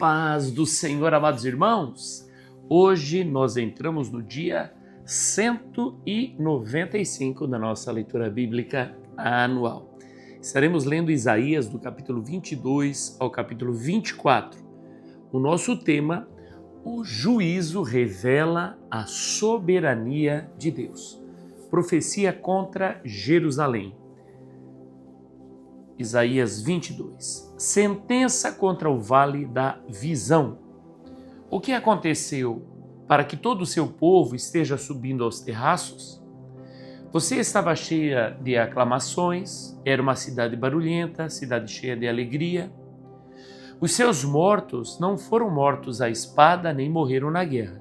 paz do Senhor, amados irmãos. Hoje nós entramos no dia 195 da nossa leitura bíblica anual. Estaremos lendo Isaías do capítulo 22 ao capítulo 24. O nosso tema, o juízo revela a soberania de Deus. Profecia contra Jerusalém. Isaías 22. Sentença contra o vale da visão. O que aconteceu para que todo o seu povo esteja subindo aos terraços? Você estava cheia de aclamações, era uma cidade barulhenta, cidade cheia de alegria. Os seus mortos não foram mortos à espada, nem morreram na guerra.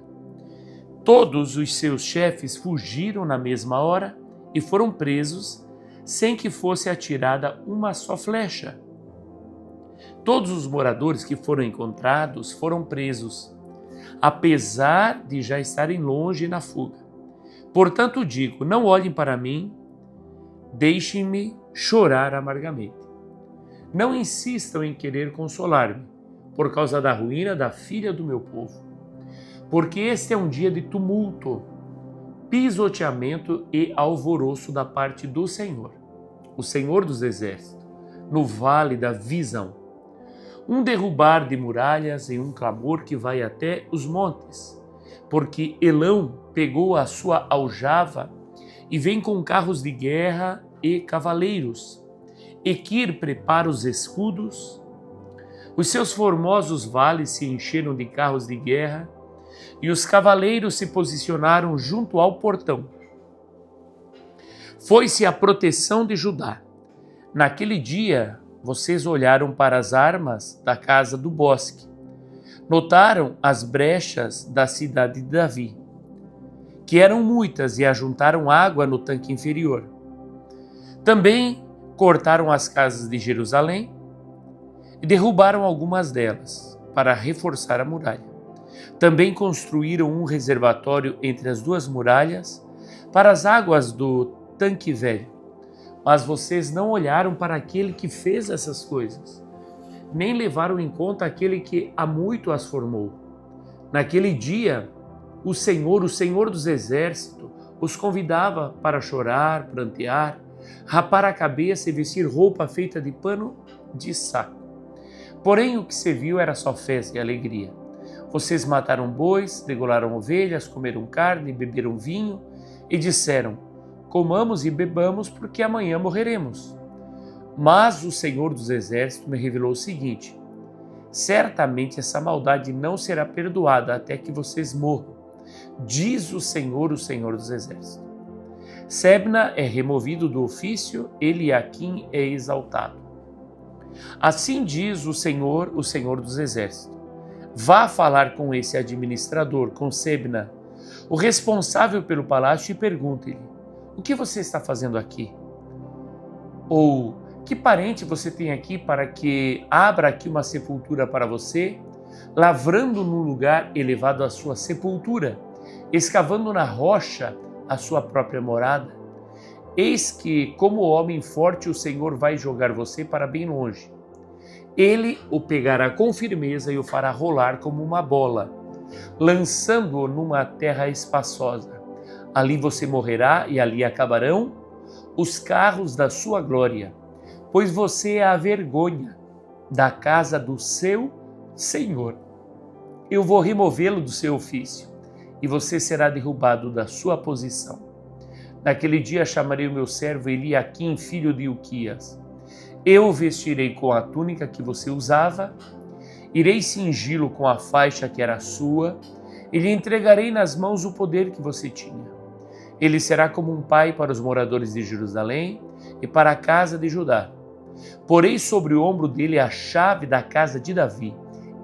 Todos os seus chefes fugiram na mesma hora e foram presos, sem que fosse atirada uma só flecha. Todos os moradores que foram encontrados foram presos, apesar de já estarem longe na fuga. Portanto digo, não olhem para mim, deixem-me chorar amargamente. Não insistam em querer consolar-me, por causa da ruína da filha do meu povo. Porque este é um dia de tumulto, pisoteamento e alvoroço da parte do Senhor, o Senhor dos Exércitos, no vale da visão. Um derrubar de muralhas e um clamor que vai até os montes, porque Elão pegou a sua aljava e vem com carros de guerra e cavaleiros. Equir prepara os escudos. Os seus formosos vales se encheram de carros de guerra e os cavaleiros se posicionaram junto ao portão. Foi-se a proteção de Judá. Naquele dia, vocês olharam para as armas da casa do bosque. Notaram as brechas da cidade de Davi, que eram muitas, e ajuntaram água no tanque inferior. Também cortaram as casas de Jerusalém e derrubaram algumas delas para reforçar a muralha. Também construíram um reservatório entre as duas muralhas para as águas do tanque velho. Mas vocês não olharam para aquele que fez essas coisas, nem levaram em conta aquele que há muito as formou. Naquele dia, o Senhor dos Exércitos, os convidava para chorar, prantear, rapar a cabeça e vestir roupa feita de pano de saco. Porém, o que se viu era só festa e alegria. Vocês mataram bois, degolaram ovelhas, comeram carne, beberam vinho e disseram: comamos e bebamos, porque amanhã morreremos. Mas o Senhor dos Exércitos me revelou o seguinte: certamente essa maldade não será perdoada até que vocês morram, diz o Senhor dos Exércitos. Sebna é removido do ofício, Eliaquim é exaltado. Assim diz o Senhor dos Exércitos: vá falar com esse administrador, com Sebna, o responsável pelo palácio, e pergunte-lhe: o que você está fazendo aqui? Ou que parente você tem aqui para que abra aqui uma sepultura para você, lavrando no lugar elevado a sua sepultura, escavando na rocha a sua própria morada? Eis que, como homem forte, o Senhor vai jogar você para bem longe. Ele o pegará com firmeza e o fará rolar como uma bola, lançando-o numa terra espaçosa. Ali você morrerá e ali acabarão os carros da sua glória, pois você é a vergonha da casa do seu Senhor. Eu vou removê-lo do seu ofício e você será derrubado da sua posição. Naquele dia chamarei o meu servo Eliaquim, filho de Hilquias. Eu o vestirei com a túnica que você usava, irei cingi-lo com a faixa que era sua e lhe entregarei nas mãos o poder que você tinha. Ele será como um pai para os moradores de Jerusalém e para a casa de Judá. Porei sobre o ombro dele a chave da casa de Davi.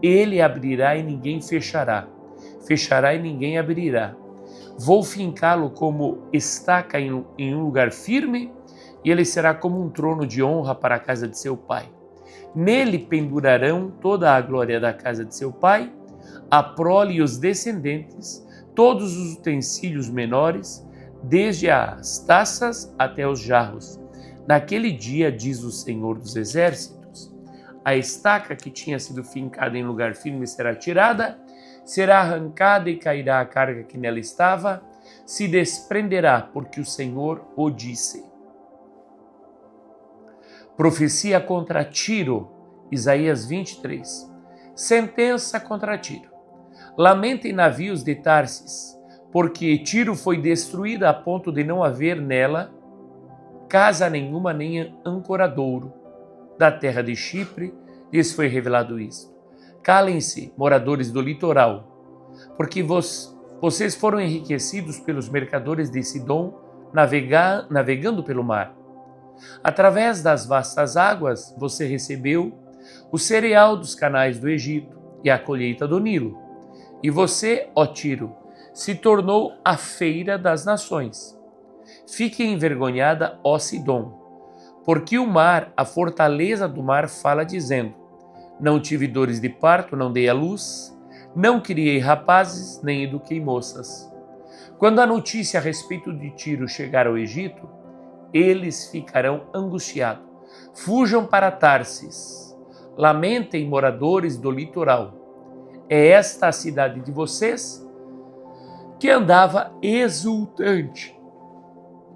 Ele abrirá e ninguém fechará, fechará e ninguém abrirá. Vou fincá-lo como estaca em um lugar firme, e ele será como um trono de honra para a casa de seu pai. Nele pendurarão toda a glória da casa de seu pai, a prole e os descendentes, todos os utensílios menores, desde as taças até os jarros. Naquele dia, diz o Senhor dos Exércitos, A estaca que tinha sido fincada em lugar firme será tirada, será arrancada e cairá a carga que nela estava, se desprenderá, porque o Senhor o disse. Profecia contra Tiro, Isaías 23. Sentença contra Tiro. Lamentem navios de Tarsis, porque Tiro foi destruída a ponto de não haver nela casa nenhuma nem ancoradouro. Da terra de Chipre lhes foi revelado isto. Calem-se, moradores do litoral, porque vocês foram enriquecidos pelos mercadores de Sidom, navegando pelo mar. Através das vastas águas você recebeu o cereal dos canais do Egito e a colheita do Nilo. E você, ó Tiro, se tornou a feira das nações. Fique envergonhada, ó Sidom, porque o mar, a fortaleza do mar, fala dizendo: não tive dores de parto, não dei à luz, não criei rapazes, nem eduquei moças. Quando a notícia a respeito de Tiro chegar ao Egito, eles ficarão angustiados. Fujam para Tarsis, lamentem, moradores do litoral. É esta a cidade de vocês que andava exultante,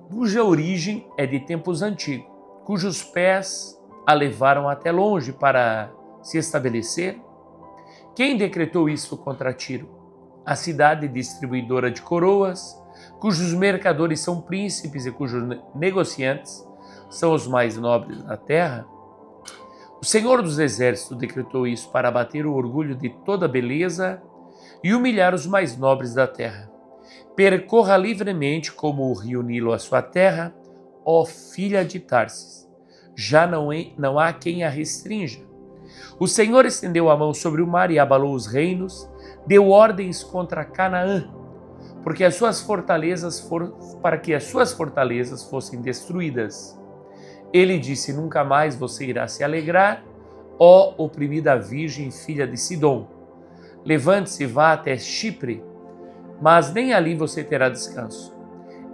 cuja origem é de tempos antigos, cujos pés a levaram até longe para se estabelecer? Quem decretou isso contra Tiro? A cidade distribuidora de coroas, cujos mercadores são príncipes e cujos negociantes são os mais nobres da terra? O Senhor dos Exércitos decretou isso para abater o orgulho de toda beleza e humilhar os mais nobres da terra. Percorra livremente como o rio Nilo a sua terra, ó filha de Tarsis. Já não há quem a restrinja. O Senhor estendeu a mão sobre o mar e abalou os reinos, deu ordens contra Canaã, para que as suas fortalezas fossem destruídas. Ele disse: nunca mais você irá se alegrar, ó oprimida virgem filha de Sidom. Levante-se e vá até Chipre, mas nem ali você terá descanso.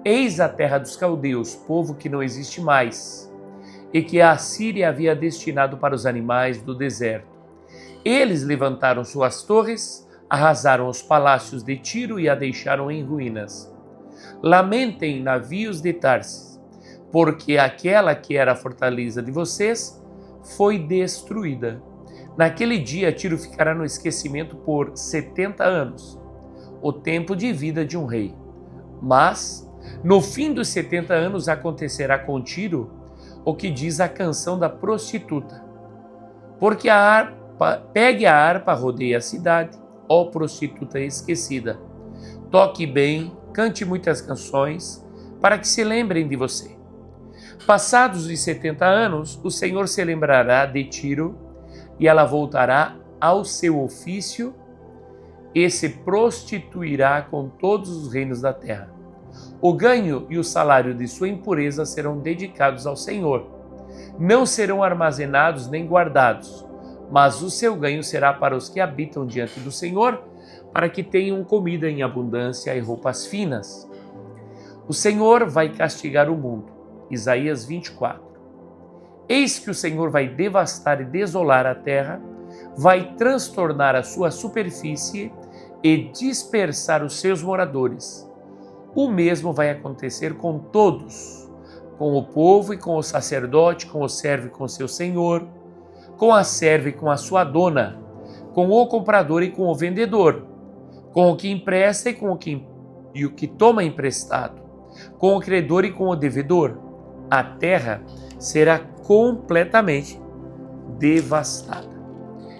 Eis a terra dos caldeus, povo que não existe mais, e que a Assíria havia destinado para os animais do deserto. Eles levantaram suas torres, arrasaram os palácios de Tiro e a deixaram em ruínas. Lamentem, navios de Tarsis, porque aquela que era a fortaleza de vocês foi destruída. Naquele dia, Tiro ficará no esquecimento por 70 anos, o tempo de vida de um rei. Mas, no fim dos 70 anos, acontecerá com Tiro o que diz a canção da prostituta. Porque pegue a harpa, rodeie a cidade, ó prostituta esquecida. Toque bem, cante muitas canções, para que se lembrem de você. Passados os 70 anos, o Senhor se lembrará de Tiro, e ela voltará ao seu ofício e se prostituirá com todos os reinos da terra. O ganho e o salário de sua impureza serão dedicados ao Senhor. Não serão armazenados nem guardados, mas o seu ganho será para os que habitam diante do Senhor, para que tenham comida em abundância e roupas finas. O Senhor vai castigar o mundo. Isaías 24. Eis que o Senhor vai devastar e desolar a terra, vai transtornar a sua superfície e dispersar os seus moradores. O mesmo vai acontecer com todos, com o povo e com o sacerdote, com o servo e com seu senhor, com a serva e com a sua dona, com o comprador e com o vendedor, com o que empresta e o que toma emprestado, com o credor e com o devedor. A terra será completamente devastada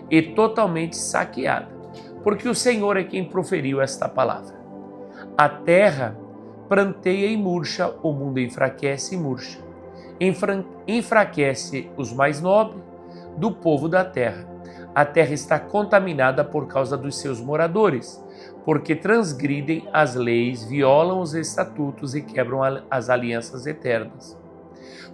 e totalmente saqueada, porque o Senhor é quem proferiu esta palavra. A terra pranteia e murcha, o mundo enfraquece e murcha. Enfraquece os mais nobres do povo da terra. A terra está contaminada por causa dos seus moradores, porque transgridem as leis, violam os estatutos e quebram as alianças eternas.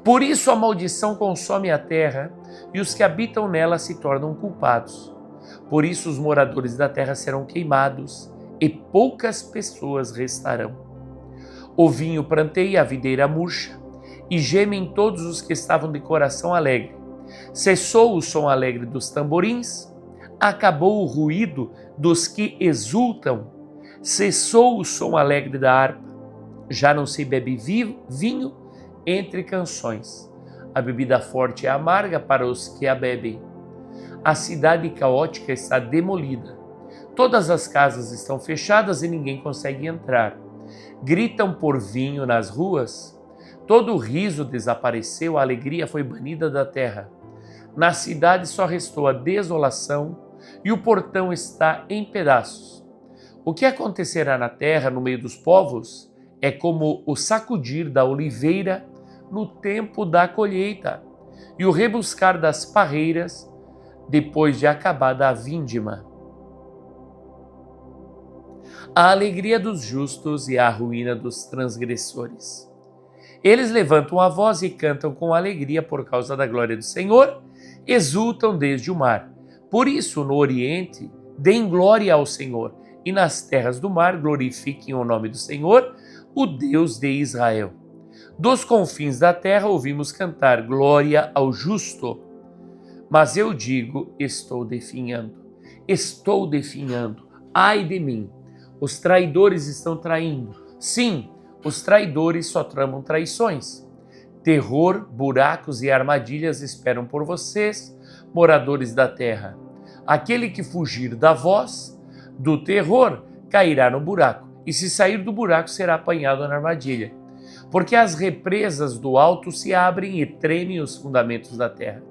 Por isso a maldição consome a terra e os que habitam nela se tornam culpados. Por isso os moradores da terra serão queimados e poucas pessoas restarão. O vinho pranteia, a videira murcha, e gemem todos os que estavam de coração alegre. Cessou o som alegre dos tamborins, acabou o ruído dos que exultam, cessou o som alegre da harpa, já não se bebe vinho entre canções. A bebida forte é amarga para os que a bebem. A cidade caótica está demolida. Todas as casas estão fechadas e ninguém consegue entrar. Gritam por vinho nas ruas. Todo o riso desapareceu, a alegria foi banida da terra. Na cidade só restou a desolação e o portão está em pedaços. O que acontecerá na terra, no meio dos povos, é como o sacudir da oliveira no tempo da colheita e o rebuscar das parreiras depois de acabada a vindima. A alegria dos justos e a ruína dos transgressores. Eles levantam a voz e cantam com alegria por causa da glória do Senhor, exultam desde o mar. Por isso, no Oriente, deem glória ao Senhor, e nas terras do mar glorifiquem o nome do Senhor, o Deus de Israel. Dos confins da terra ouvimos cantar glória ao justo. Mas eu digo, estou definhando, ai de mim. Os traidores estão traindo. Sim, os traidores só tramam traições. Terror, buracos e armadilhas esperam por vocês, moradores da terra. Aquele que fugir da voz, do terror, cairá no buraco, e se sair do buraco será apanhado na armadilha. Porque as represas do alto se abrem e tremem os fundamentos da terra.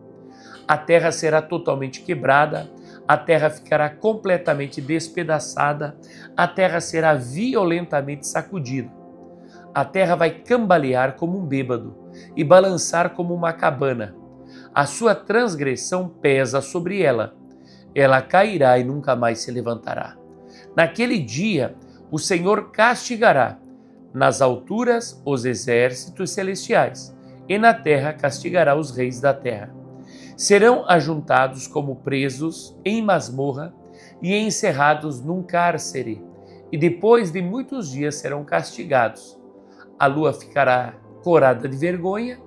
A terra será totalmente quebrada, a terra ficará completamente despedaçada, a terra será violentamente sacudida. A terra vai cambalear como um bêbado e balançar como uma cabana. A sua transgressão pesa sobre ela. Ela cairá e nunca mais se levantará. Naquele dia, o Senhor castigará nas alturas os exércitos celestiais, e na terra castigará os reis da terra. Serão ajuntados como presos em masmorra e encerrados num cárcere, e depois de muitos dias serão castigados. A lua ficará corada de vergonha,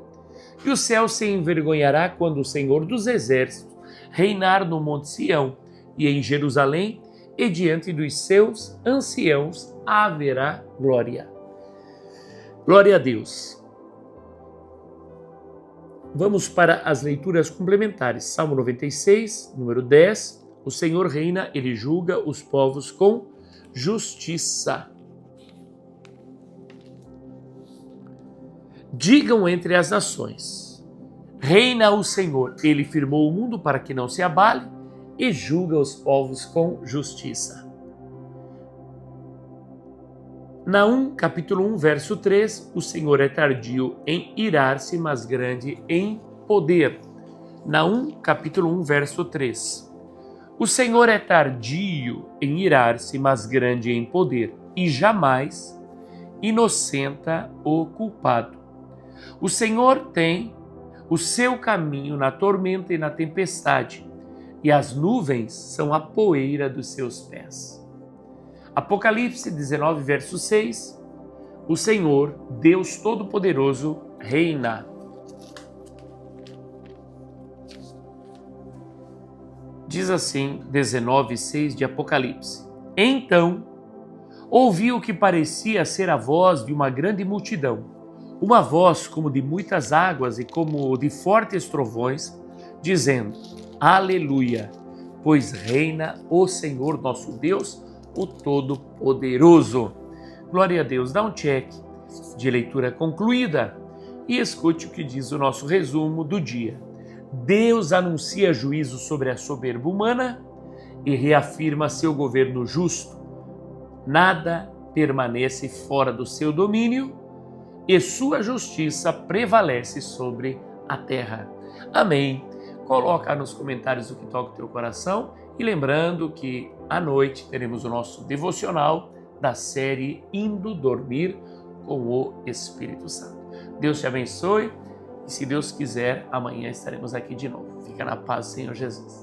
e o céu se envergonhará quando o Senhor dos exércitos reinar no Monte Sião e em Jerusalém, e diante dos seus anciãos haverá glória. Glória a Deus. Vamos para as leituras complementares. Salmo 96, número 10. O Senhor reina, ele julga os povos com justiça. Digam entre as nações: reina o Senhor, ele firmou o mundo para que não se abale e julga os povos com justiça. Naum, capítulo 1, verso 3, o Senhor é tardio em irar-se, mas grande em poder. Naum, capítulo 1, verso 3. O Senhor é tardio em irar-se, mas grande em poder, e jamais inocenta o culpado. O Senhor tem o seu caminho na tormenta e na tempestade, e as nuvens são a poeira dos seus pés. Apocalipse 19, verso 6. O Senhor, Deus Todo-Poderoso, reina. Diz assim, 19:6 de Apocalipse. Então, ouvi o que parecia ser a voz de uma grande multidão, uma voz como de muitas águas e como de fortes trovões, dizendo: Aleluia, pois reina o Senhor nosso Deus, o Todo-Poderoso. Glória a Deus. Dá um check de leitura concluída e escute o que diz o nosso resumo do dia. Deus anuncia juízo sobre a soberba humana e reafirma seu governo justo. Nada permanece fora do seu domínio e sua justiça prevalece sobre a terra. Amém. Coloca nos comentários o que toca o teu coração e lembrando que à noite teremos o nosso devocional da série Indo Dormir com o Espírito Santo. Deus te abençoe e se Deus quiser, amanhã estaremos aqui de novo. Fica na paz, Senhor Jesus.